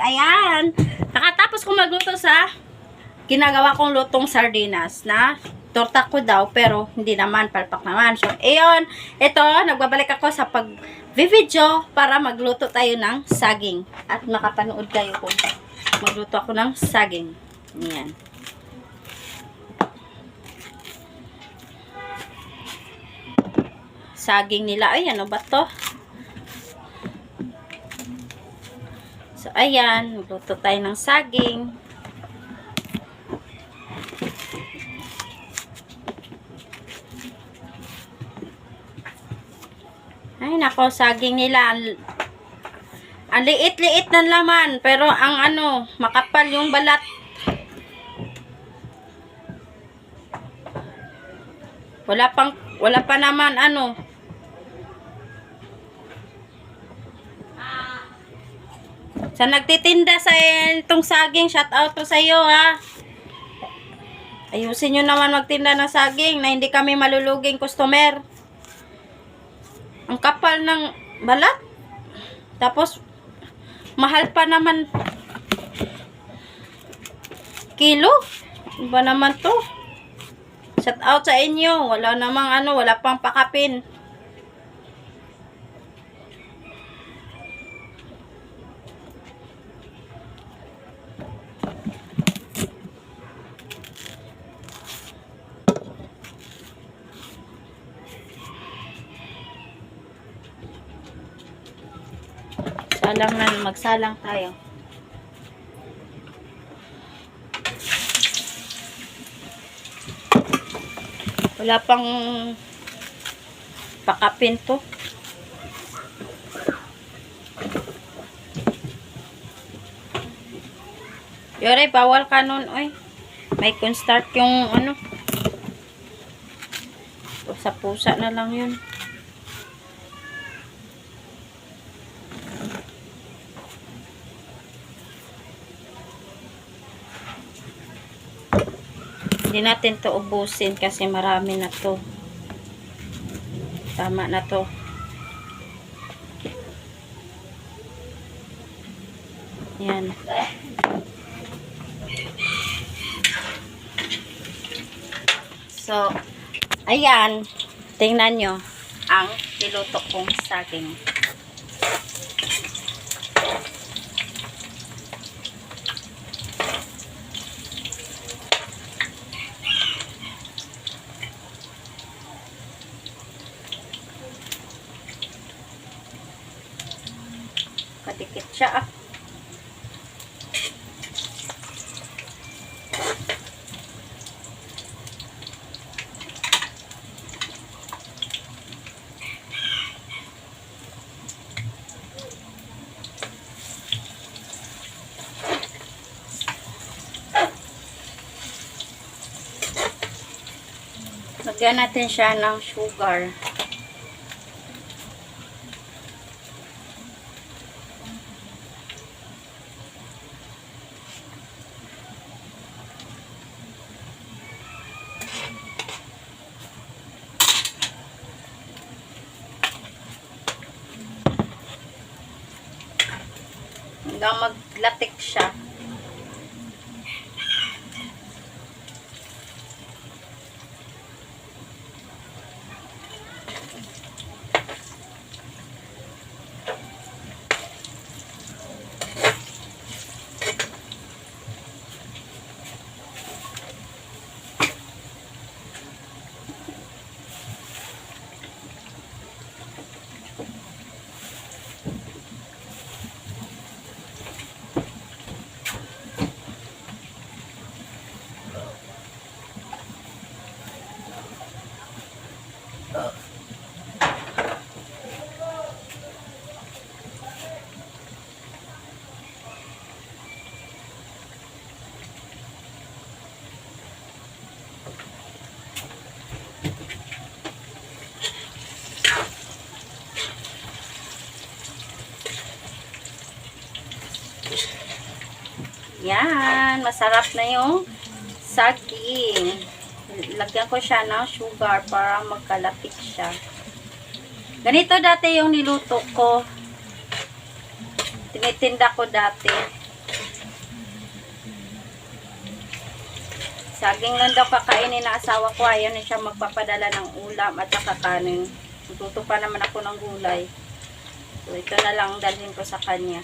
Ayan. Nakatapos ko magluto sa ginagawa kong lutong sardinas na torta ko daw, pero hindi naman, palpak naman. So, ayun. Ito, nagbabalik ako sa pag-video para magluto tayo ng saging. At makapanood kayo kung magluto ako ng saging. Ayan. Saging nila. Ay, ano ba to? So, ayan. Magluto tayo ng saging. Ay, nako, saging nila. Ang liit-liit ng laman. Pero ang ano, makapal yung balat. Wala pa naman ano. Sa nagtitinda sa itong saging, shout out to sa iyo ha. Ayusin nyo naman magtinda ng saging na hindi kami maluluging customer. Ang kapal ng balat. Tapos, mahal pa naman. Kilo. Iba naman to. Shout out sa inyo. Wala namang ano, wala pang pakapin. Salang na, magsalang tayo. Wala pang pakapin to. Yore, bawal ka nun, oy. May cornstarch yung ano. Pusa-pusa na lang yun. Hindi natin to ubusin kasi marami na to. Tama na to. Yan. So, ayan. Tingnan nyo ang niluto kong saging. Kadikit siya ah. Lagyan natin siya ng sugar. Hanggang maglatik siya. Yan, masarap na yung saging. Lagyan ko siya ng sugar para magkalapit siya. Ganito dati yung niluto ko. Tinitinda ko dati. Saging lang daw kakainin na asawa ko. Ayaw na siya magpapadala ng ulam at saka kanin. Tututo pa naman ako ng gulay. So, ito na lang dalhin ko sa kanya.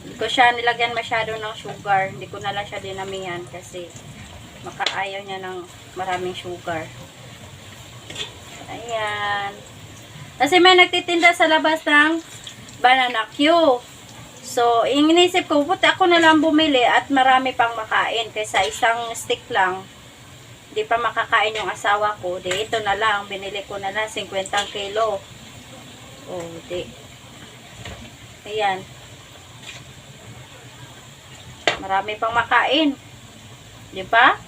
Hindi ko siya nilagyan masyado ng sugar. Hindi ko na lang siya dinamihan kasi makaayaw niya ng maraming sugar. Ayan. Kasi may nagtitinda sa labas ng banana Q. So, inisip ko, buti ako na lang bumili at marami pang makain kaysa isang stick lang. Hindi pa makakain yung asawa ko. Di, ito na lang. Binili ko na lang 50 kilo. Oh, di. Ayan. Marami pang makain. Di ba?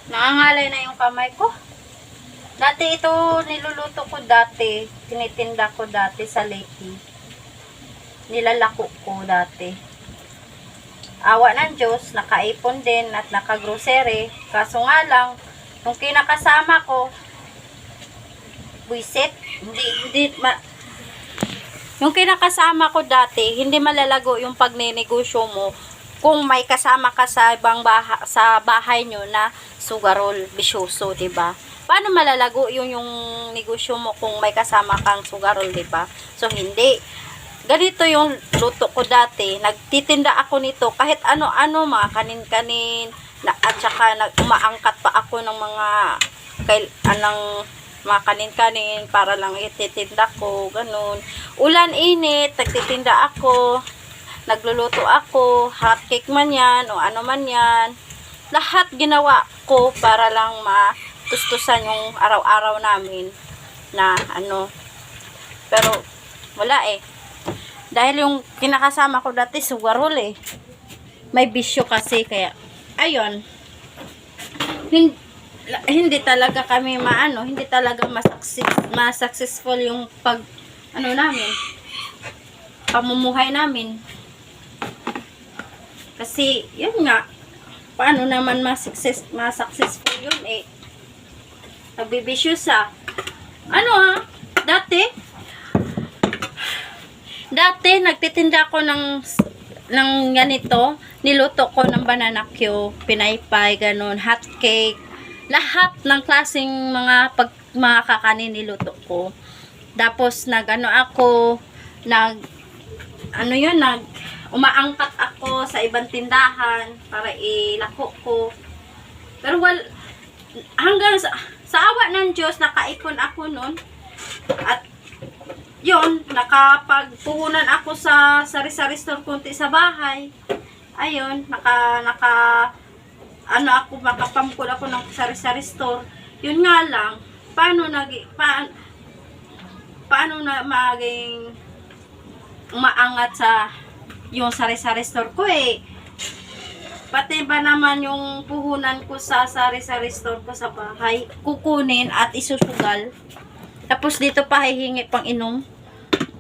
Nangangalay na yung kamay ko. Dati ito niluluto ko dati. Tinitinda ko dati sa Leyte. Nilalako ko dati. Awa ng Diyos, nakaipon din at nakagrocery. Kaso nga lang, nung kinakasama ko, buisit. Yung kinakasama ko dati, hindi malalago yung pagninegosyo mo kung may kasama ka sa ibang sa bahay nyo na sugarol, bisyoso, diba? Paano malalago yung negosyo mo kung may kasama kang sugarol, diba? So, hindi. Ganito yung luto ko dati. Nagtitinda ako nito kahit ano-ano, mga kanin-kanin, at saka umaangkat pa ako ng mga mga kanin-kanin para lang ititinda ko, ganun. Ulan init, nagtitinda ako. Nagluluto ako, hotcake man yan, o ano man yan. Lahat ginawa ko para lang matustusan yung araw-araw namin na ano. Pero, wala eh. Dahil yung kinakasama ko dati, sugarol eh. May bisyo kasi, kaya, ayun. Hindi talaga kami hindi talaga successful yung namin, pamumuhay namin. Kasi, yun nga, paano naman ma-successful yun eh. Nagbibisyo sa, dati, nagtitinda ako ng ganito, niluto ko ng banana Q, pinaypay, ganun, hot cake, lahat ng klaseng mga kakanin niluto ko. Tapos, umaangkat ako sa ibang tindahan para ilako ko. Pero hanggang sa awa ng Diyos, nakaipon ako nun. At yun, nakapagpuhunan ako sa sari-sari store kunti sa bahay. Ayun, makapamkul ako ng sari-sari store. Yun nga lang, paano na maging umaangat sa yung sari-sari store ko eh. Pati ba naman yung puhunan ko sa sari-sari store ko sa bahay, kukunin at isusugal. Tapos dito pa hihingi pang inom.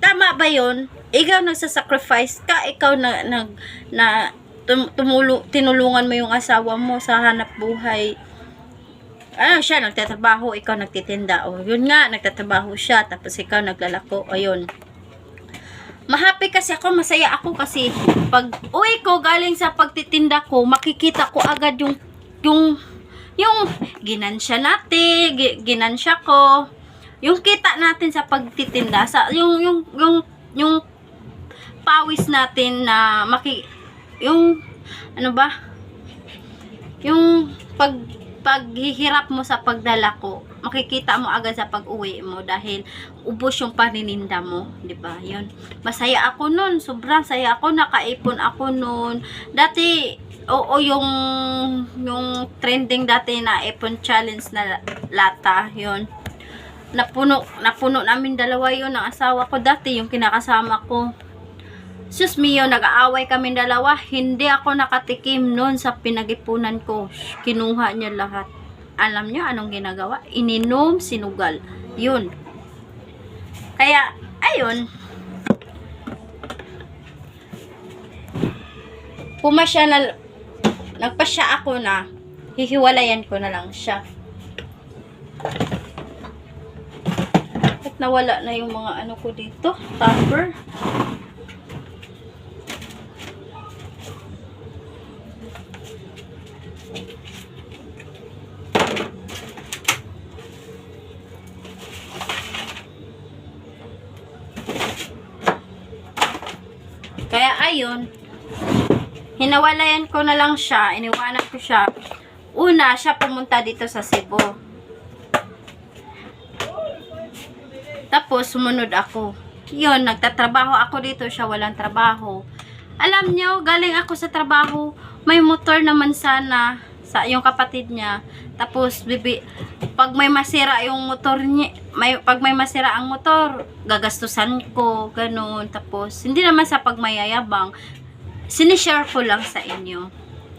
Tama ba yun? Ikaw nagsasacrifice ka, ikaw tinulungan mo yung asawa mo sa hanap buhay. Siya nagtatrabaho, ikaw nagtitinda. O, yun nga, nagtatrabaho siya, tapos ikaw naglalako. Ayun. Mahappy kasi ako, masaya ako kasi pag uwi ko galing sa pagtitinda ko, makikita ko agad yung ginansya natin, ginansya ko, yung kita natin sa pagtitinda, sa yung pawis natin na yung paghihirap mo sa pagdala ko, makikita mo agad sa pag-uwi mo dahil ubos yung panininda mo, 'di ba? 'Yun. Masaya ako noon, sobrang saya ako, nakaipon ako noon. Dati yung trending dati na ipon challenge na lata, 'yun. Napuno namin dalawa 'yun ng asawa ko dati, yung kinakasama ko. Sus mio, nag-aaway kami dalawa. Hindi ako nakatikim noon sa pinag-ipunan ko. Kinuha niya lahat. Alam niyo anong ginagawa? Ininom, sinugal. Yun. Kaya, ayun. Nagpasya ako na hihiwalayan ko na lang siya. At nawala na yung mga ano ko dito. Tupper. Kaya ayun, hinawalayan ko na lang siya, iniwanan ko siya. Una, siya pumunta dito sa Cebu. Tapos, sumunod ako. Yun, nagtatrabaho ako dito, siya walang trabaho. Alam nyo, galing ako sa trabaho, may motor naman sana sa yung kapatid niya. Tapos, pag may masira yung motor niya, pag may masira ang motor, gagastusan ko, ganun. Tapos, hindi naman sa pagmayayabang, sinishare ko lang sa inyo.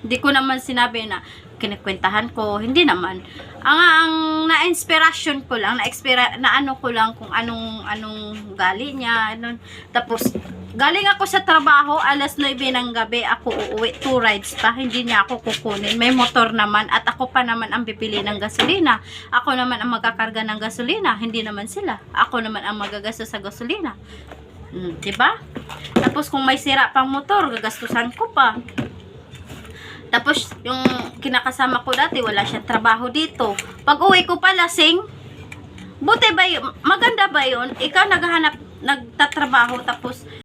Hindi ko naman sinabi na kinikwentahan ko, hindi naman. Ang na-inspiration ko lang, na ano ko lang kung anong gali niya. Anong, tapos, galing ako sa trabaho, alas 9 ng gabi, ako uuwi, 2 rides pa, hindi niya ako kukunin. May motor naman, at ako pa naman ang bibili ng gasolina. Ako naman ang magkakarga ng gasolina, hindi naman sila. Ako naman ang magagastos sa gasolina. Diba? Tapos, kung may sira pang motor, gagastusan ko pa. Tapos, yung kinakasama ko dati, wala siyang trabaho dito. Pag uwi ko pa lasing, buti ba yun? Maganda ba yun? Ikaw nagtatrabaho, tapos